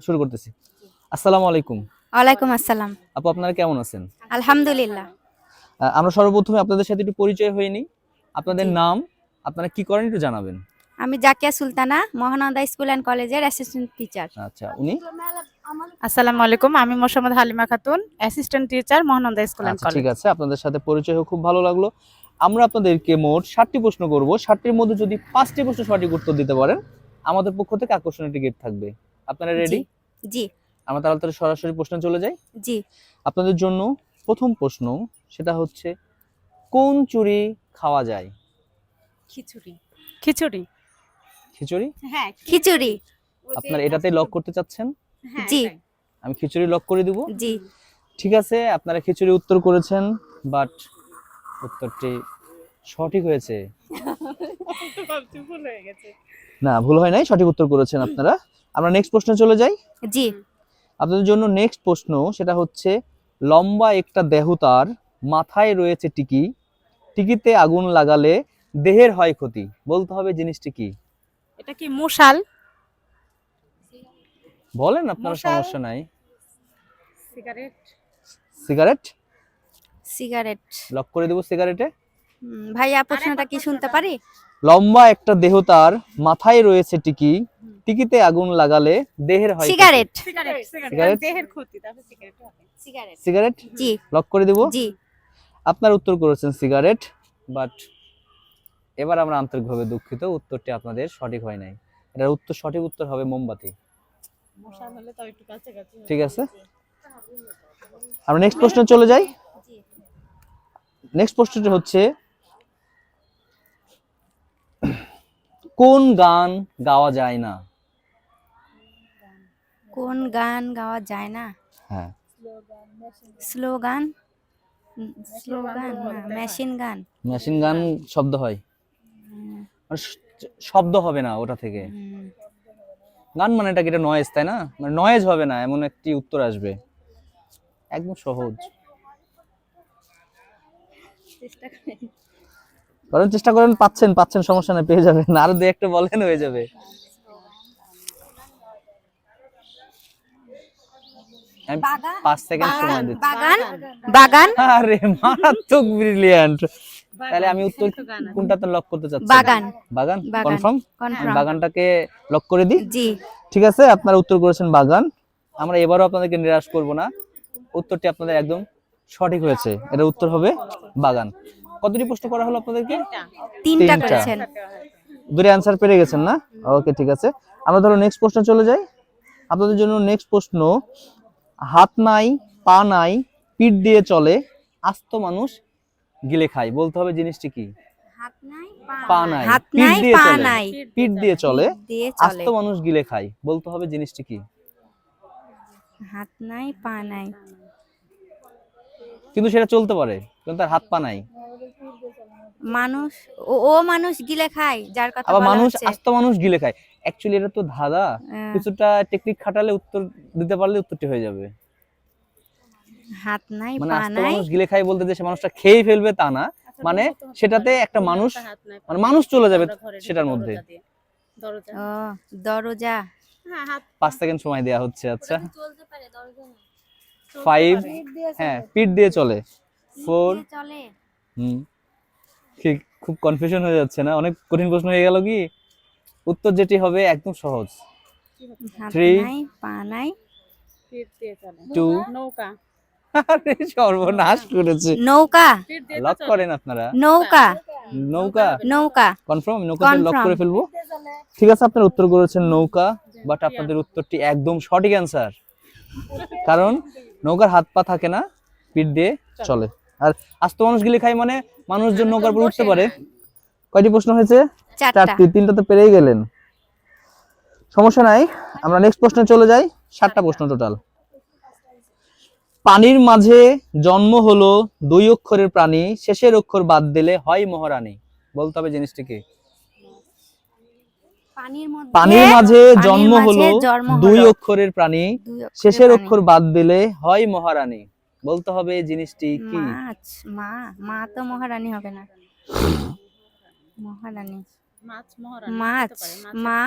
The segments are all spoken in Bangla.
শুরু করতেছি। আসসালামু আলাইকুম। ওয়ালাইকুম আসসালাম। আপু আপনারা কেমন আছেন? আলহামদুলিল্লাহ। আমরা সর্বপ্রথমে আপনাদের সাথে একটু পরিচয় হয়ে নিই। আপনাদের জি। নাম, আপনারা কি করেন একটু জানাবেন। আমি জাকিয়া সুলতানা, মহানন্দা স্কুল অ্যান্ড কলেজের অ্যাসিস্ট্যান্ট টিচার। আচ্ছা, উনি? আসসালামু আলাইকুম, আমি Mosammat Halima Khatun, assistant teacher, Mahananda school and আচ্ছা, ঠিক কলেজ। আছে। আপনাদের সাথে পরিচয় হয়ে খুব ভালো লাগলো। আমরা আপনাদেরকে মোট ৭টি প্রশ্ন করব। ৭টির মধ্যে যদি ৫টি প্রশ্ন সঠিক উত্তর দিতে পারেন, আমাদের পক্ষ থেকে আকর্ষণীয় একটি গিফট থাকবে। আপনারা রেডি? জি জি আমরা তাড়াতাড়ি সরাসরি প্রশ্নে চলে যাই। জি। আপনাদের জন্য প্রথম প্রশ্ন, সেটা হচ্ছে কোন চুড়ি খাওয়া যায়? খিচুড়ি। খিচুড়ি। খিচুড়ি? হ্যাঁ, খিচুড়ি। আপনারা এটাতে লক করতে চাচ্ছেন? হ্যাঁ, জি এটাই। আমি খিচুড়ি লক করে দিব। জি। ঠিক আছে, আপনারা খিচুড়ি উত্তর করেছেন, বাট উত্তরটি সঠিক হয়েছে। ভুল হয়ে গেছে। না, ভুল হয় নাই, সঠিক উত্তর করেছেন আপনারা। আমরা নেক্সট প্রশ্নে চলে যাই। জি। আপনাদের জন্য নেক্সট প্রশ্ন, সেটা হচ্ছে লম্বা একটা দেহ, তার মাথায় রয়েছে টিকি, টিকিতে আগুন লাগালে দেহের হয় ক্ষতি, বলতে হবে জিনিসটি কি? এটা কি মশাল? বলেন, আপনার মশাল। সমস্যা নাই। সিগারেট। Cigarette cigarette. লক করে দেব সিগারেটে। ভাইয়া প্রশ্নটা কি শুনতে পারি? লম্বা একটা দেহ, তার মাথায় রয়েছে টিকি, টিকিতে আগুন লাগালে দেহের হয় ক্ষতি। সিগারেট। সিগারেট? দেহের ক্ষতি, তাহলে সিগারেট হবে। সিগারেট। সিগারেট জি লক করে দেব। জি। আপনার উত্তর করেছেন সিগারেট, বাট এবার আমরা আন্তরিকভাবে দুঃখিত, উত্তরটি আপনাদের সঠিক হয় নাই। এটার উত্তর, সঠিক উত্তর হবে মোমবাতি। মশাল হলে তাও একটু কাছাকাছি। ঠিক আছে, আমরা নেক্সট প্রশ্নে চলে যাই। নেক্সট প্রশ্নটি হচ্ছে কোন গান গাওয়া যায় না? কোন গান গাওয়া যায় না? হ্যাঁ, স্লোগান। স্লোগান না, মেশিন গান। মেশিন গান শব্দ হয়, মানে শব্দ হবে না ওটা থেকে। গান মানে এটা কি, এটা নয়েজ, তাই না? মানে নয়েজ হবে না, এমন একটি উত্তর আসবে। একদম সহজ, করেন, চেষ্টা করেন। পাচ্ছেন পাচ্ছেন, সমস্যা নেই, পেয়ে যাবেন। আরো দু একটা বলেন, হয়ে যাবে। আমি 5 সেকেন্ড সময় দিচ্ছি। বাগান। বাগান। আরে মারাত্মক ব্রিলিয়ান্ট। তাহলে আমি উত্তর কোনটাতে লক করতে চাচ্ছি? বাগান। বাগান বাগান। কনফার্ম? কনফার্ম। বাগানটাকে লক করে দিই। জি। ঠিক আছে, আপনারা উত্তর করেছেন বাগান। আমরা এবারও আপনাদেরকে নিরাশ করব না, উত্তরটি আপনাদের একদম সঠিক হয়েছে। এটা উত্তর হবে বাগান। কতটি প্রশ্ন করা হলো আপনাদেরকে? তিনটা তিনটা। করেছেন। দুটো অ্যানসার পেরে গেছেন না? ওকে, ঠিক আছে। আমরা ধরো নেক্সট প্রশ্নে চলে যাই। আপনাদের জন্য নেক্সট প্রশ্ন, হাত নাই, পা নাই, পিঠ দিয়ে চলে, আস্ত মানুষ গিলে খায়, বলতে হবে জিনিসটি কি? হাত নাই, পা নাই, হাত পিঠ নাই, দিয়ে পা চলে, নাই, পিঠ দিয়ে চলে, দিয়ে আস্ত চলে। মানুষ গিলে খায়, বলতে হবে জিনিসটি কি? হাত নাই, পা নাই। কিন্তু সেটা চলতে পারে, কিন্তু তার হাত পা নাই। মানুষ, ও মানুষ গিলে খায়, যার কথা আবার বলা মানুষ, হচ্ছে। আস্ত মানুষ গিলে খায়। অ্যাকচুয়ালি এটা তো ধাঁধা, কিছুটা টেকনিক খাটালে উত্তর দিতে পারলে উত্তরটি হয়ে যাবে। হাত নাই, মানে পা আস্ত নাই। মানুষ গিলে খায় বলতে যে সে মানুষটা খেয়েই ফেলবে তা না, মানে সেটাতে একটা মানুষ, মানে মানুষ চলে যাবে সেটার মধ্যে। দরজা। ও, দরজা। হ্যাঁ, হাত 5 সেকেন্ড সময় দেওয়া হচ্ছে। আচ্ছা, চলতে পারে, দরজা না। 5, হ্যাঁ, পিঠ দিয়ে চলে। 4, দিয়ে চলে। ঠিক, খুব কনফিউশন হয়ে যাচ্ছে না? অনেক কঠিন প্রশ্ন হয়ে গেল কি? উত্তর যেটি হবে একদম সহজ। হাত 3, নাই, পা নাই। পিঠ দিয়ে চলে। 2, নৌকা। আরে সর্বনাশ করেছে। নৌকা। পিঠ দিয়ে লক চলে। করেন আপনারা। নৌকা। নৌকা নৌকা। কনফার্ম? নৌকাতে লক Confirm. করে ফেলবো। ঠিক আছে, আপনারা উত্তর করেছেন নৌকা, বাট আপনাদের উত্তরটি একদম সঠিক অ্যান্সার। কারণ নৌকার হাত পা থাকে না, পিঠ দিয়ে চলে। আর আস্ত মানুষ গিলে খায় মানে মানুষজন নৌকার উপর উঠতে পারে। কয়টি প্রশ্ন হয়েছে? চারটা। 4টি। 3টা তো পেরেই গেলেন, সমস্যা নাই। আমরা নেক্সট প্রশ্নে চলে যাই। 7টা প্রশ্ন টোটাল। পানির মাঝে জন্ম হলো 2 অক্ষরের প্রাণী, শেষের অক্ষর বাদ দিলে হয় মহারানী, বলতে হবে জিনিসটি কি? পানির মাঝে জন্ম হলো 2 অক্ষরের প্রাণী, শেষের অক্ষর বাদ দিলে হয় মহারানী, বলতে হবে জিনিসটি কি? মাছ। মা তো মহারানী হবে না। মহারানী। মাছ মহারানী মাছ। হতে পারে, মা।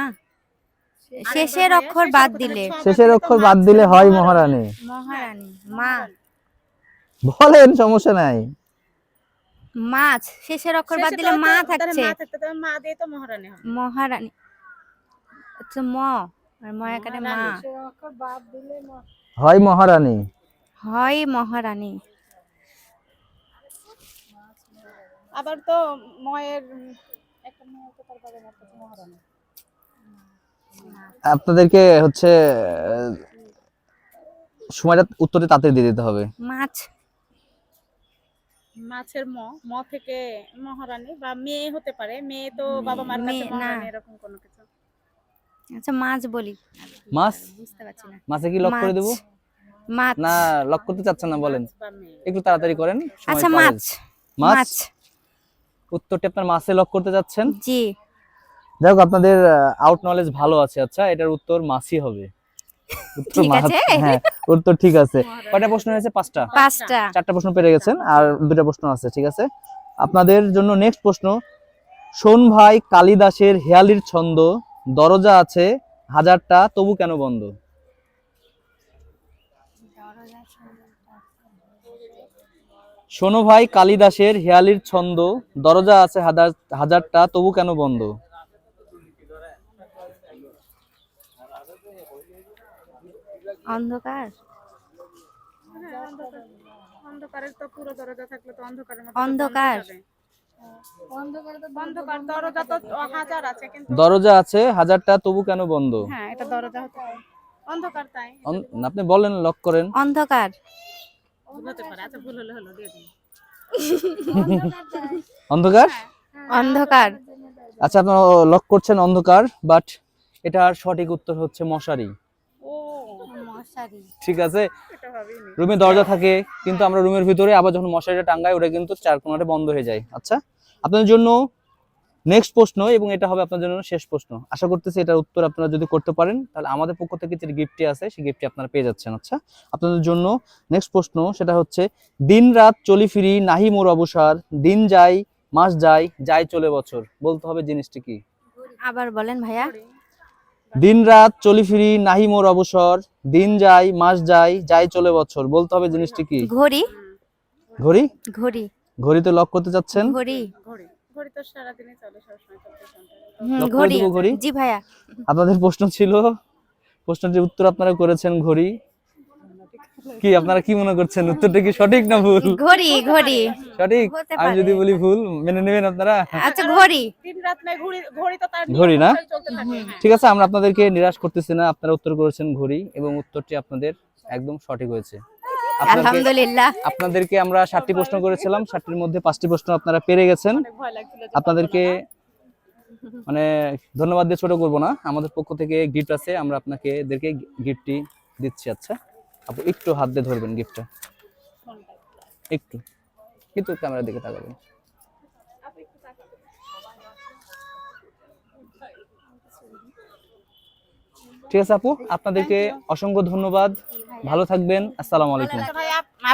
শেষের অক্ষর বাদ দিলে শেষের অক্ষর বাদ দিলে হয় মহারানী। মহারানী। মা। বলেন, সমস্যা নাই। মাছ শেষের অক্ষর বাদ দিলে মা থাকছে। মা দিয়ে তো মহারানী হবে। মহারানী। আচ্ছা ম আর ময়াকারে মা হয় মহারানী। হয় মহারানী। আবার তো ময়ের একটা মেয়ে তো তার বাবা মার কাছে মহারানী। আপনাদেরকে হচ্ছে সময়টা উত্তরে তাড়াতাড়ি দিয়ে দিতে হবে। মাছ। মাছের ম থেকে মহারানী বা মেয়ে হতে পারে, মেয়ে তো বাবা মার কাছে মেয়ে না। মহারানী এরকম কোনো কিছু। আচ্ছা মাছ বলি। মাছ। বুঝতে পারছি না। মাছে কি লক করে দেব? মাছ। না লক করতে চাচ্ছেন না, বলেন বা মেয়ে। একটু তাড়াতাড়ি করেন। সময় আচ্ছা পাবে। মাছ। মাছ। মাছ। উত্তরটি আপনার মাছে লক করতে যাচ্ছেন। জি। যাই হোক, আপনাদের আউট নলেজ ভালো আছে। আচ্ছা, এটার উত্তর মাছই হবে। উত্তর ঠিক মাছ। আছে। হ্যাঁ, উত্তর ঠিক আছে। কয়টা প্রশ্ন হয়েছে? 5টা। 5টা। 4টা প্রশ্ন পেরে গেছেন, আর 2টা প্রশ্ন আছে। ঠিক আছে, আপনাদের জন্য নেক্সট প্রশ্ন। শোন ভাই কালিদাসের হেয়ালির ছন্দ, দরজা আছে হাজারটা তবু কেন বন্ধ? শোনো ভাই কালিদাসের হেয়ালির ছন্দ, দরজা আছে হাজারটা তবু কেন বন্ধ? অন্ধকার। অন্ধকারের তো পুরো দরজা থাকলে তো অন্ধকারের মধ্যে অন্ধকার। অন্ধকার দরজা তো হাজার আছে কিন্তু দরজা আছে হাজারটা তবু কেন বন্ধ? হ্যাঁ এটা দরজা হতে পারে। অন্ধকার তাই আপনি বলেন, লক করেন। অন্ধকার। ভুল হতে পারে। আচ্ছা ভুল হলে হলো, দিয়ে দিন। অন্ধকার। অন্ধকার। আচ্ছা, আপনারা লক করছেন অন্ধকার, বাট এটার সঠিক উত্তর হচ্ছে মশারি। ও মশারি। ঠিক আছে, এটা ভাবিনি। রুমে দরজা থাকে কিন্তু আমরা রুমের ভিতরে আবার যখন মশারিটা টাঙ্গাই ওটা কিন্তু চার কোণাটা বন্ধ হয়ে যায়। আচ্ছা, আপনাদের জন্য নেক্সট প্রশ্ন, এবং এটা হবে আপনার জন্য শেষ প্রশ্ন। আশা করতেছি এটার উত্তর আপনারা যদি করতে পারেন তাহলে আমাদের পক্ষ থেকে যে গিফটটি আছে সেই গিফটটি আপনারা পেয়ে যাচ্ছেন। আচ্ছা, আপনাদের জন্য নেক্সট প্রশ্ন, সেটা হচ্ছে দিন রাত চলি ফিরি নাহি মোর অবসর, দিন যায় মাস যায় যায় চলে বছর, বলতে হবে জিনিসটি কি? আবার বলেন ভাইয়া। দিন রাত চলি ফিরি নাহি মোর অবসর, দিন যায় মাস যায় যায় চলে বছর, বলতে হবে জিনিসটি কি? ঘড়ি। ঘড়ি। ঘড়ি। ঘড়িতে লক করতে চাচ্ছেন? ঘড়ি। ঘড়ি ঘড়ি তো সারাদিনই চলে, সবসময় চলতে চলতে। লক করে ঘড়ি। দেবো ঘড়ি। জি ভাইয়া। আপনাদের প্রশ্ন ছিল, প্রশ্নটির উত্তর আপনারা করেছেন ঘড়ি। কি আপনারা কি মনে করছেন, উত্তরটা কি সঠিক না ভুল? ঘড়ি। ঘড়ি। সঠিক। হতে আমি পারে। যদি বলি ভুল, মেনে নেবেন আপনারা? আচ্ছা ঘড়ি। দিন রাত নাই, ঘড়ি ঘড়ি তো তার ঘড়ি না? নিয়ম চলতে থাকে। হ্যাঁ। ঠিক আছে, আমরা আপনাদেরকে নিরাশ করতেছি না। আপনারা উত্তর করেছেন ঘড়ি, এবং উত্তরটি আপনাদের একদম সঠিক হয়েছে। আলহামদুলিল্লাহ। আপনাদেরকে আমরা 7টি প্রশ্ন করেছিলাম, 7টির মধ্যে 5টি প্রশ্ন আপনারা পেরে গেছেন। অনেক ভয় লাগছিল যে আপনাদেরকে মানে ধন্যবাদ দিয়ে ছোট করবো না, আমাদের পক্ষ থেকে গিফট আছে, আমরা আপনাকে এদেরকে গিফটটি দিচ্ছি। আচ্ছা, আপনি একটু হাত দিয়ে ধরবেন গিফটটা, একটু কিন্তু ক্যামেরার দিকে তাকাবেন। ঠিক আছে আপু, আপনাদেরকে অসংখ্য ধন্যবাদ। ভালো থাকবেন। আসসালামু আলাইকুম। ভাই